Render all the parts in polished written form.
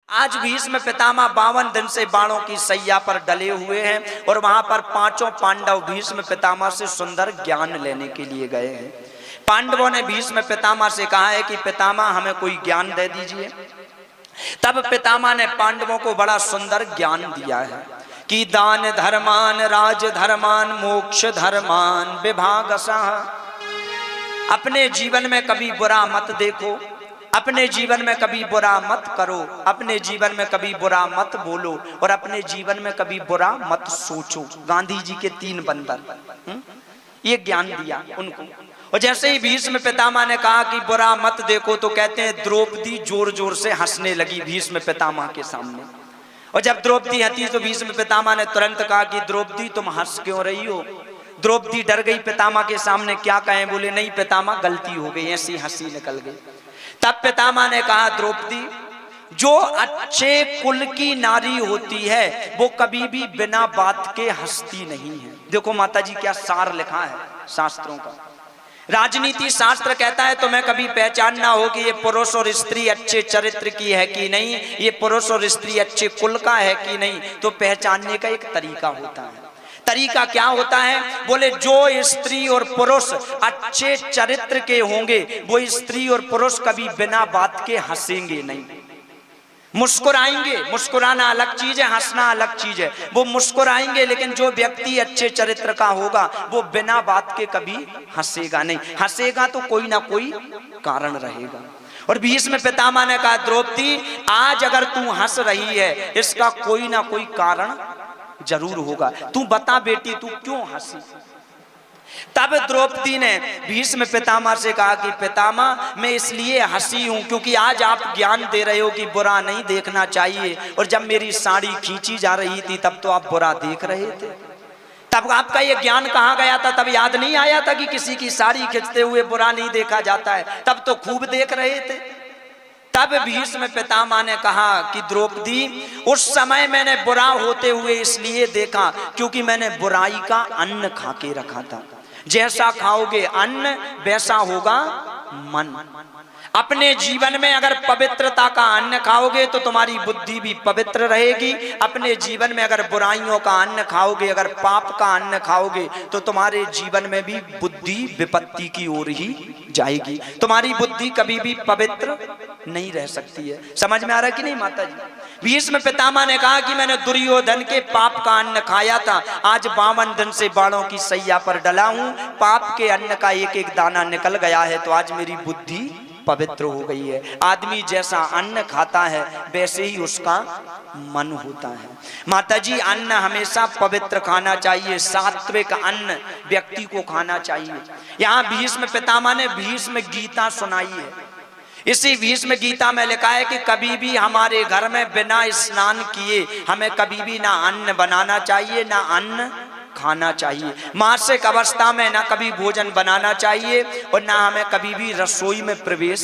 आज भीष्म पितामह 52 दिन से बाणों की सैया पर डले हुए हैं और वहां पर पांचों पांडव भीष्म पितामह से सुंदर ज्ञान लेने के लिए गए हैं। पांडवों ने भीष्म पितामह से कहा है कि पितामह हमें कोई ज्ञान दे दीजिए। तब पितामह ने पांडवों को बड़ा सुंदर ज्ञान दिया है कि दान धर्मान राज धर्मान मोक्ष धर्मान विभागशः। अपने जीवन में कभी बुरा मत देखो, अपने जीवन में कभी बुरा मत करो, अपने जीवन में कभी बुरा मत बोलो और अपने जीवन में कभी बुरा मत सोचो। गांधी जी के 3 बंधन, ये ज्ञान दिया उनको। और जैसे ही भीष्म पितामह ने कहा कि बुरा मत देखो, तो कहते हैं द्रौपदी जोर जोर से हंसने लगी भीष्म पितामह के सामने। और जब द्रौपदी हंसी तो भीष्म पितामह ने तुरंत कहा कि द्रौपदी तुम हंस क्यों रही हो। द्रौपदी डर गई पितामह के सामने, क्या कहें, बोले नहीं पितामह गलती हो गई, ऐसी हंसी निकल गई। तब पितामह ने कहा द्रौपदी, जो अच्छे कुल की नारी होती है वो कभी भी बिना बात के हंसती नहीं है। देखो माता जी क्या सार लिखा है शास्त्रों का। राजनीति शास्त्र कहता है तुम्हें कभी पहचानना हो कि ये पुरुष और स्त्री अच्छे चरित्र की है कि नहीं, ये पुरुष और स्त्री अच्छे कुल का है कि नहीं, तो पहचानने का एक तरीका होता है। तरीका क्या होता है, बोले जो स्त्री और पुरुष अच्छे चरित्र के होंगे वो स्त्री और पुरुष कभी बिना बात के हंसेंगे नहीं, मुस्कुराएंगे। मुस्कुराना अलग चीज है, हंसना अलग चीज है। वो मुस्कुराएंगे, लेकिन जो व्यक्ति अच्छे चरित्र का होगा वो बिना बात के कभी हंसेगा नहीं। हंसेगा तो कोई ना कोई कारण रहेगा। और भीष्म पितामह ने कहा द्रौपदी आज अगर तू हंस रही है इसका कोई ना कोई कारण जरूर होगा, तू बता बेटी तू क्यों हंसी। तब द्रौपदी ने भीष्म पितामह से कहा कि पितामह मैं इसलिए हंसी हूं क्योंकि आज आप ज्ञान दे रहे हो कि बुरा नहीं देखना चाहिए, और जब मेरी साड़ी खींची जा रही थी तब तो आप बुरा देख रहे थे। तब आपका ये ज्ञान कहाँ गया था? तब याद नहीं आया था कि किसी की साड़ी खींचते हुए बुरा नहीं देखा जाता है, तब तो खूब देख रहे थे। तब भीष्म पितामह ने कहा कि द्रौपदी उस समय मैंने बुरा होते हुए इसलिए देखा क्योंकि मैंने बुराई का अन्न खा के रखा था। जैसा खाओगे अन्न वैसा होगा मन। अपने जीवन में अगर पवित्रता का अन्न खाओगे तो तुम्हारी बुद्धि भी पवित्र रहेगी। अपने जीवन में अगर बुराइयों का अन्न खाओगे, अगर पाप का अन्न खाओगे तो तुम्हारे जीवन में भी बुद्धि विपत्ति की ओर ही जाएगी। तुम्हारी बुद्धि कभी भी पवित्र नहीं रह सकती है। समझ में आ रहा है कि नहीं माता जी? भीष्म पितामह ने कहा कि मैंने दुर्योधन के पाप का अन्न खाया था, आज 52 दिन से बाणों की सैया पर डला हूं, पाप के अन्न का एक एक दाना निकल गया है, तो आज मेरी बुद्धि पवित्र हो गई है। आदमी जैसा अन्न खाता है वैसे ही उसका मन होता है। माता जी अन्न हमेशा पवित्र खाना चाहिए, सात्विक अन्न व्यक्ति को खाना चाहिए। यहाँ भीष्म पितामह ने भीष्म गीता सुनाई है। इसी भीष्म गीता में लिखा है कि कभी भी हमारे घर में बिना स्नान किए हमें कभी भी ना अन्न बनाना चाहिए ना अन्न खाना चाहिए। मासिक अवस्था में ना कभी भोजन बनाना चाहिए और ना हमें कभी भी रसोई में प्रवेश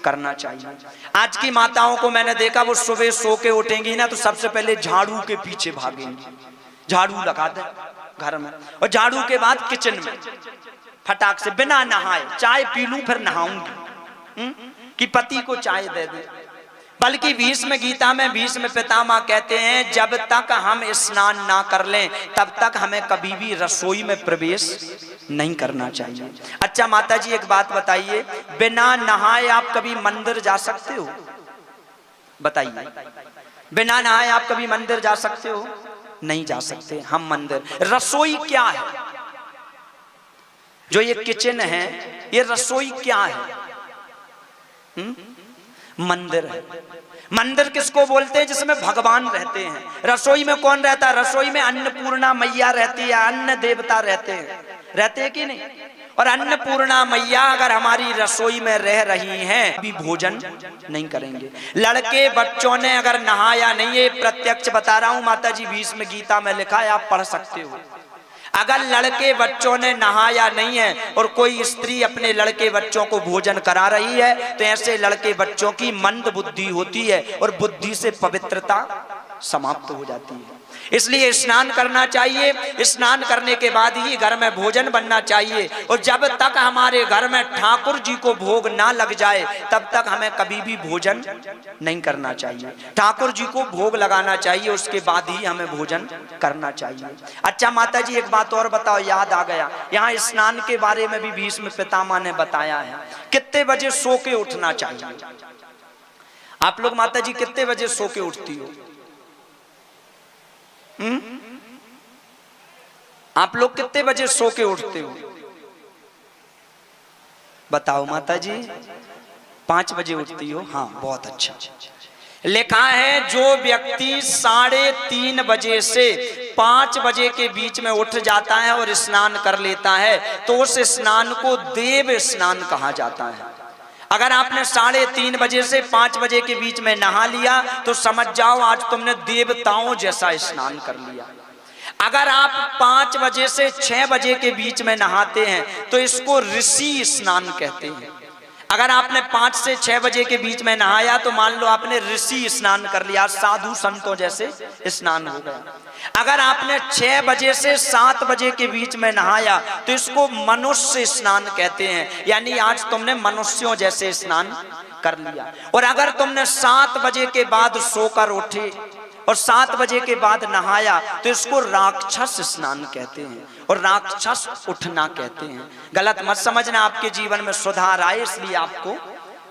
करना चाहिए। आज की माताओं को मैंने देखा वो सुबह सो के उठेंगी ना तो सबसे पहले झाड़ू के पीछे भागेंगी, झाड़ू लगा दे घर में, और झाड़ू के बाद किचन में फटाक से बिना नहाए चाय पी लूं फिर नहाऊंगी कि पति को चाय दे दे। बल्कि भीष्म गीता में भीष्म पितामह कहते हैं जब तक हम स्नान ना कर लें तब तक हमें कभी भी रसोई में प्रवेश नहीं करना चाहिए। अच्छा माता जी एक बात बताइए, बिना नहाए आप कभी मंदिर जा सकते हो? बताइए, बिना नहाए आप कभी मंदिर जा सकते हो? नहीं जा सकते हम मंदिर। रसोई क्या है? जो ये किचन है ये रसोई क्या है? मंदिर है। मंदिर किसको बोलते हैं? जिसमें भगवान रहते हैं। रसोई में कौन रहता है? रसोई में अन्नपूर्णा मैया रहती है, अन्न देवता रहते हैं कि नहीं? और अन्नपूर्णा मैया अगर हमारी रसोई में रह रही हैं भी भोजन नहीं करेंगे। लड़के बच्चों ने अगर नहाया नहीं है, प्रत्यक्ष बता रहा हूं माता जी, भीष्म गीता में लिखा है, आप पढ़ सकते हो। अगर लड़के बच्चों ने नहाया नहीं है और कोई स्त्री अपने लड़के बच्चों को भोजन करा रही है तो ऐसे लड़के बच्चों की मंद बुद्धि होती है और बुद्धि से पवित्रता समाप्त हो जाती है। इसलिए स्नान करना चाहिए। स्नान करने के बाद ही घर में भोजन बनना चाहिए और जब तक हमारे घर में ठाकुर जी को भोग ना लग जाए तब तक हमें कभी भी भोजन नहीं करना चाहिए। ठाकुर जी को भोग लगाना चाहिए, उसके बाद ही हमें भोजन करना चाहिए। अच्छा माता जी एक बात और बताओ, याद आ गया, यहाँ स्नान के बारे में भी भीष्म पितामह ने बताया है। कितने बजे सो के उठना चाहिए? आप लोग माता जी कितने बजे सो के उठती हो? आप लोग कितने बजे सो के उठते हो? बताओ माता जी। 5 बजे उठती हो? हाँ, बहुत अच्छा। लिखा है जो व्यक्ति 3:30 बजे से 5 बजे के बीच में उठ जाता है और स्नान कर लेता है तो उस स्नान को देव स्नान कहा जाता है। अगर आपने 3:30 बजे से 5 बजे के बीच में नहा लिया तो समझ जाओ आज तुमने देवताओं जैसा स्नान कर लिया। अगर आप 5 बजे से 6 बजे के बीच में नहाते हैं तो इसको ऋषि स्नान कहते हैं। अगर आपने 5 से 6 बजे के बीच में नहाया तो मान लो आपने ऋषि स्नान कर लिया, साधु संतों जैसे स्नान हो गया। अगर आपने 6 बजे से 7 बजे के बीच में नहाया तो इसको मनुष्य स्नान कहते हैं, यानी आज तुमने मनुष्यों जैसे स्नान कर लिया। और अगर तुमने 7 बजे के बाद सोकर उठे और 7 बजे के बाद नहाया तो इसको राक्षस स्नान कहते हैं और राक्षस उठना कहते हैं। गलत मत समझना, आपके जीवन में सुधार आए इसलिए आपको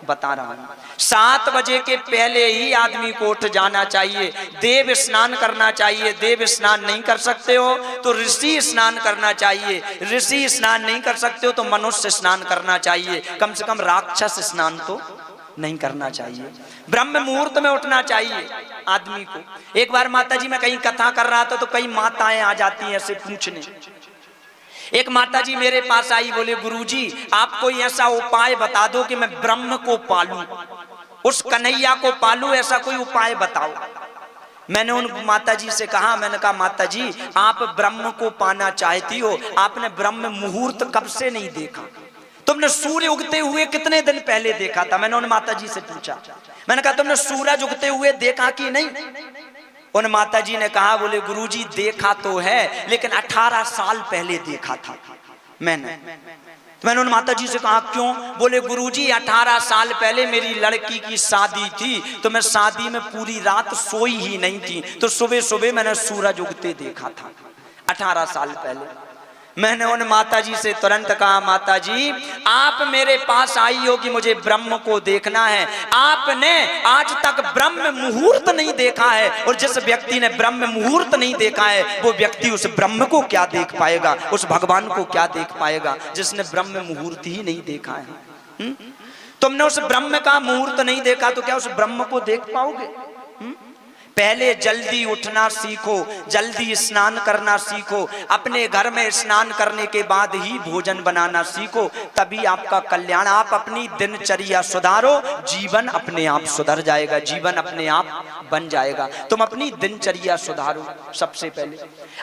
बता रहा हूं। 7 बजे के पहले ही आदमी को उठ जाना चाहिए, देव स्नान करना चाहिए। देव स्नान नहीं कर सकते हो तो ऋषि स्नान करना चाहिए, ऋषि स्नान नहीं कर सकते हो तो मनुष्य स्नान करना चाहिए, कम से कम राक्षस स्नान तो नहीं करना चाहिए। ब्रह्म मुहूर्त में उठना चाहिए आदमी को। एक बार माता जी मैं कहीं कथा कर रहा था तो कई माताएं आ जाती हैं ऐसे पूछने। एक माता जी मेरे पास आई, बोले गुरुजी आप कोई ऐसा उपाय बता दो कि मैं ब्रह्म को पालूं, उस कन्हैया को पालूं, ऐसा कोई उपाय बताओ। मैंने उन माता जी से कहा, मैंने कहा माता जी आप ब्रह्म को पाना चाहती हो, आपने ब्रह्म मुहूर्त कब से नहीं देखा? तुमने सूर्य उगते हुए कितने दिन पहले देखा था? मैंने उन माता जी से पूछा। मैंने कहा तुमने सूरज उगते हुए देखा कि नहीं? उन माता जी ने कहा, बोले गुरुजी देखा तो है लेकिन 18 साल पहले देखा था मैंने उन माता जी से कहा क्यों? बोले गुरुजी 18 साल पहले मेरी लड़की की शादी थी तो मैं शादी में पूरी रात सोई ही नहीं थी तो सुबह सुबह मैंने सूरज उगते देखा था 18 साल पहले। मैंने उन माता जी से तुरंत कहा माता जी आप मेरे पास आई हो कि मुझे ब्रह्म को देखना है, आपने आज तक ब्रह्म मुहूर्त नहीं देखा है और जिस व्यक्ति ने ब्रह्म मुहूर्त नहीं देखा है वो व्यक्ति उस ब्रह्म को क्या देख पाएगा, उस भगवान को क्या देख पाएगा जिसने ब्रह्म मुहूर्त ही नहीं देखा है। तुमने उस ब्रह्म का मुहूर्त नहीं देखा तो क्या उस ब्रह्म को देख पाओगे? पहले जल्दी उठना सीखो, जल्दी स्नान करना सीखो, अपने घर में स्नान करने के बाद ही भोजन बनाना सीखो, तभी आपका कल्याण। आप अपनी दिनचर्या सुधारो, जीवन अपने आप सुधर जाएगा, जीवन अपने आप बन जाएगा। तुम अपनी दिनचर्या सुधारो। सबसे पहले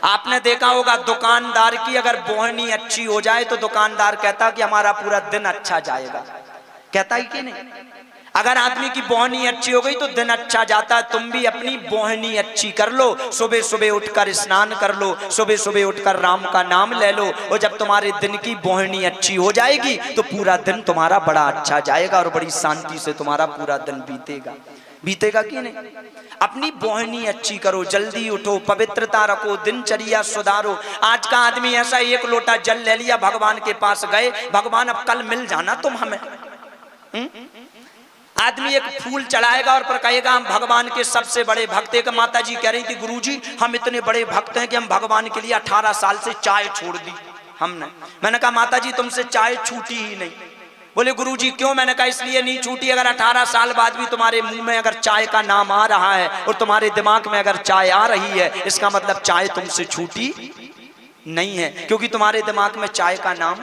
आपने देखा होगा दुकानदार की अगर बोहनी अच्छी हो जाए तो दुकानदार कहता कि हमारा पूरा दिन अच्छा जाएगा, कहता ही कि नहीं? अगर आदमी की बोहनी अच्छी हो गई तो दिन अच्छा जाता है। तुम भी अपनी बोहनी अच्छी कर लो, सुबह सुबह उठकर स्नान कर लो, सुबह सुबह उठकर राम का नाम ले लो और जब तुम्हारे दिन की बोहनी अच्छी हो जाएगी तो पूरा दिन तुम्हारा बड़ा अच्छा जाएगा और बड़ी शांति से तुम्हारा पूरा दिन बीतेगा कि नहीं? अपनी बोहनी अच्छी करो, जल्दी उठो, पवित्रता रखो, दिनचर्या सुधारो। आज का आदमी ऐसा एक लोटा जल ले लिया, भगवान के पास गए, भगवान अब कल मिल जाना तुम हमें। आदमी एक फूल चढ़ाएगा और पर कहेगा हम भगवान के सबसे बड़े भक्त हैं। माता जी कह रही थी गुरुजी हम इतने बड़े भक्त हैं कि हम भगवान के लिए 18 साल से चाय छोड़ दी हमने। मैंने कहा माता जी तुमसे चाय छूटी ही नहीं। बोले गुरुजी क्यों? मैंने कहा इसलिए नहीं छूटी, अगर 18 साल बाद भी तुम्हारे मुंह में अगर चाय का नाम आ रहा है और तुम्हारे दिमाग में अगर चाय आ रही है इसका मतलब चाय तुमसे छूटी नहीं है, क्योंकि तुम्हारे दिमाग में चाय का नाम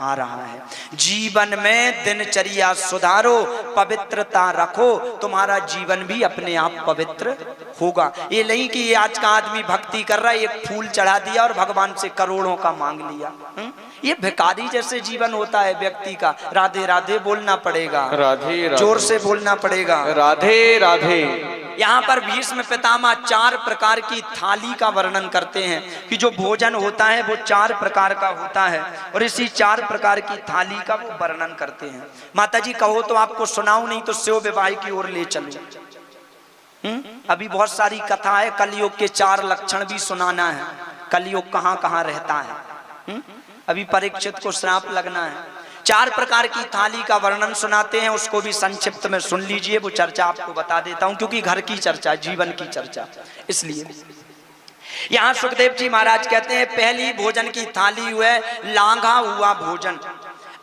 आ रहा है। जीवन में दिनचर्या सुधारो, पवित्रता रखो, तुम्हारा जीवन भी अपने आप पवित्र होगा। ये नहीं कि ये आज का आदमी भक्ति कर रहा है, एक फूल चढ़ा दिया और भगवान से करोड़ों का मांग लिया। ये भिखारी जैसे जीवन होता है व्यक्ति का। राधे राधे बोलना पड़ेगा, राधे राधे, जोर से बोलना पड़ेगा, राधे राधे। यहाँ पर भीष्म पितामह 4 प्रकार की थाली का वर्णन करते हैं कि जो भोजन होता है वो 4 प्रकार का होता है, और इसी 4 प्रकार की थाली का वो वर्णन करते हैं। माता जी कहो तो आपको सुनाऊं, नहीं तो शिव विवाह की ओर ले चलूं। अभी बहुत सारी कथा है, कलयुग के 4 लक्षण भी सुनाना है। कलयुग कहाँ कहाँ रहता है। अभी परीक्षित को श्राप लगना है। 4 प्रकार की थाली का वर्णन सुनाते हैं, उसको भी संक्षिप्त में सुन लीजिए। वो चर्चा आपको बता देता हूं, क्योंकि घर की चर्चा, जीवन की चर्चा, इसलिए। यहाँ सुखदेव जी महाराज कहते हैं पहली भोजन की थाली हुआ लांघा हुआ भोजन।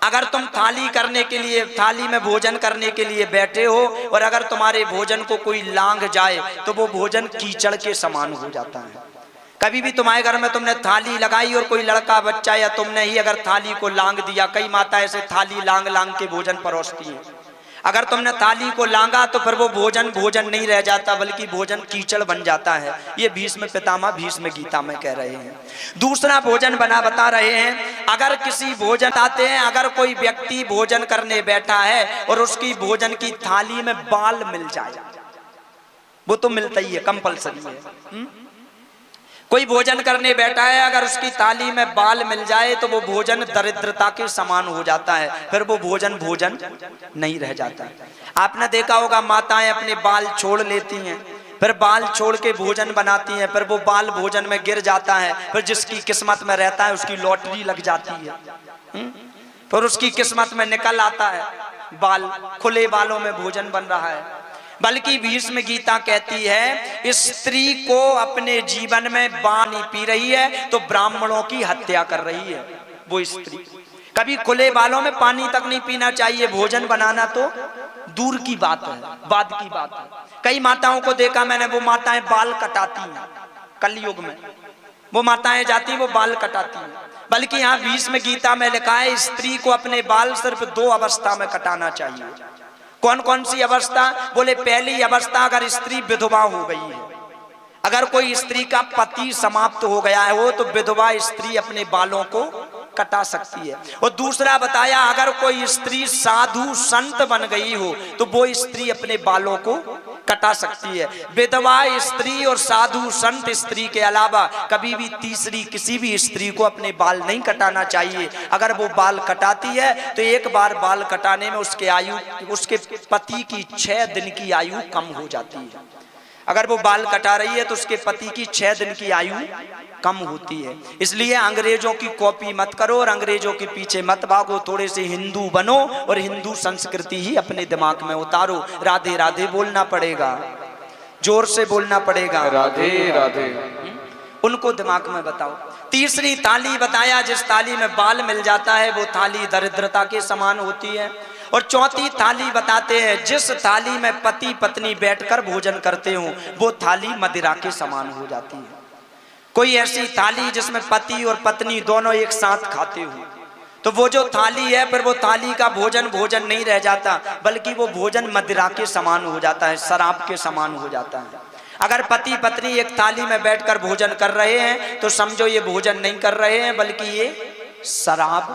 अगर तुम थाली करने के लिए, थाली में भोजन करने के लिए बैठे हो और अगर तुम्हारे भोजन को कोई लांघ जाए तो वो भोजन कीचड़ के समान हो जाता है। कभी भी तुम्हारे घर में तुमने थाली लगाई और कोई लड़का बच्चा या तुमने ही अगर थाली को लांघ दिया, कई माता ऐसे थाली लांघ लांघ के भोजन परोसती है, अगर तुमने थाली को लांघा तो फिर वो भोजन भोजन नहीं रह जाता बल्कि भोजन कीचड़ बन जाता है। ये भीष्म पितामह भीष्म गीता में कह रहे हैं। दूसरा भोजन बता रहे हैं, अगर किसी भोजन आते हैं, अगर कोई व्यक्ति भोजन करने बैठा है और उसकी भोजन की थाली में बाल मिल जाए, वो तो मिलता ही है, कंपलसरी है। कोई भोजन करने बैठा है, अगर उसकी थाली में बाल मिल जाए तो वो भोजन दरिद्रता के समान हो जाता है, फिर वो भोजन भोजन नहीं रह जाता। आपने देखा होगा माताएं अपने बाल छोड़ लेती हैं, फिर बाल छोड़ के भोजन बनाती हैं, फिर वो बाल भोजन में गिर जाता है, फिर जिसकी किस्मत में रहता है उसकी लॉटरी लग जाती है, फिर उसकी किस्मत में निकल आता है बाल, खुले बालों में भोजन बन रहा है। बल्कि भीष्म गीता कहती है स्त्री को अपने जीवन में पानी पी रही है तो ब्राह्मणों की हत्या कर रही है वो स्त्री। कभी खुले बालों में पानी तक नहीं पीना चाहिए, भोजन बनाना तो दूर की बात है, बाद की बात है। कई माताओं को देखा मैंने, वो माताएं बाल कटाती हैं, कलयुग में वो माताएं जाती वो बाल कटाती हैं। बल्कि यहाँ भीष्म गीता में लिखा है स्त्री को अपने बाल सिर्फ 2 अवस्था में कटाना चाहिए। कौन कौन सी अवस्था? बोले पहली अवस्था अगर स्त्री विधवा हो गई है, अगर कोई स्त्री का पति समाप्त हो गया है वो, तो विधवा स्त्री अपने बालों को कटा सकती है। और दूसरा बताया अगर कोई स्त्री साधु संत बन गई हो तो वो स्त्री अपने बालों को कटा सकती है। विधवा स्त्री और साधु संत स्त्री के अलावा कभी भी तीसरी किसी भी स्त्री को अपने बाल नहीं कटाना चाहिए। अगर वो बाल कटाती है तो एक बार बाल कटाने में उसके पति की 6 दिन की आयु कम हो जाती है। अगर वो बाल कटा रही है तो उसके पति की 6 दिन की आयु कम होती है। इसलिए अंग्रेजों की कॉपी मत करो और अंग्रेजों के पीछे मत भागो, थोड़े से हिंदू बनो और हिंदू संस्कृति ही अपने दिमाग में उतारो। राधे राधे बोलना पड़ेगा, जोर से बोलना पड़ेगा, राधे राधे। उनको दिमाग में बताओ। तीसरी थाली बताया जिस थाली में बाल मिल जाता है वो थाली दरिद्रता के समान होती है। और चौथी थाली बताते हैं जिस थाली में पति पत्नी बैठकर भोजन करते हो वो थाली मदिरा के समान हो जाती है। कोई ऐसी थाली जिसमें पति और पत्नी दोनों एक साथ खाते हो तो वो जो थाली है फिर वो थाली का भोजन भोजन नहीं रह जाता बल्कि वो भोजन मदिरा के समान हो जाता है, शराब के समान हो जाता है। अगर पति पत्नी एक थाली में बैठकर भोजन कर रहे हैं तो समझो ये भोजन नहीं कर रहे हैं बल्कि ये शराब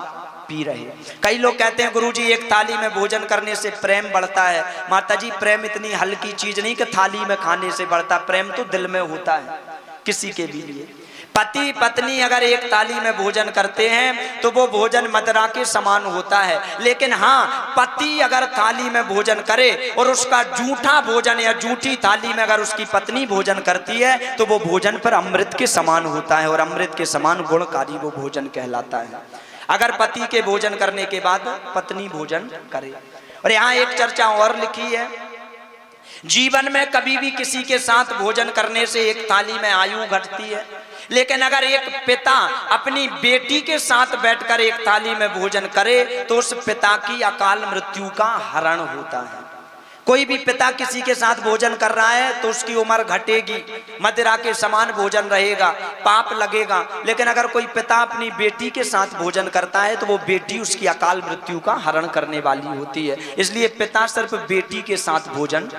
पी रहे। कई लोग कहते हैं गुरुजी एक थाली में भोजन करने से प्रेम बढ़ता है। माता जी प्रेम इतनी हल्की चीज नहीं कि थाली में खाने से बढ़ता, प्रेम तो दिल में होता है किसी के भी लिए। पति पत्नी अगर एक थाली में भोजन करते हैं तो वो भोजन मदिरा के समान होता है। लेकिन हाँ, पति अगर थाली में भोजन करे और उसका जूठा भोजन या जूठी थाली में अगर उसकी पत्नी भोजन करती है तो वो भोजन पर अमृत के समान होता है और अमृत के समान गुणकारी वो भोजन कहलाता है। अगर पति के भोजन करने के बाद पत्नी भोजन करे। और यहाँ एक चर्चा और लिखी है, जीवन में कभी भी किसी के साथ भोजन करने से एक थाली में आयु घटती है, लेकिन अगर एक पिता अपनी बेटी के साथ बैठकर एक थाली में भोजन करे तो उस पिता की अकाल मृत्यु का हरण होता है। कोई भी पिता किसी के साथ भोजन कर रहा है तो उसकी उम्र घटेगी, मदिरा के समान भोजन रहेगा, पाप लगेगा। लेकिन अगर कोई पिता अपनी बेटी के साथ भोजन करता है तो वो बेटी उसकी अकाल मृत्यु का हरण करने वाली होती है। इसलिए पिता सिर्फ बेटी के साथ भोजन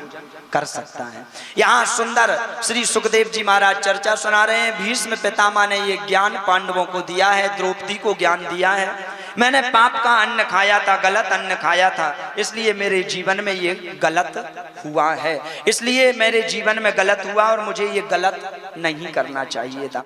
कर सकता है। यहाँ सुंदर श्री सुखदेव जी महाराज चर्चा सुना रहे हैं। भीष्म पितामह ने ये ज्ञान पांडवों को दिया है, द्रौपदी को ज्ञान दिया है। मैंने पाप का अन्न खाया था, गलत अन्न खाया था, इसलिए मेरे जीवन में ये गलत हुआ है, इसलिए मेरे जीवन में गलत हुआ और मुझे ये गलत नहीं करना चाहिए था।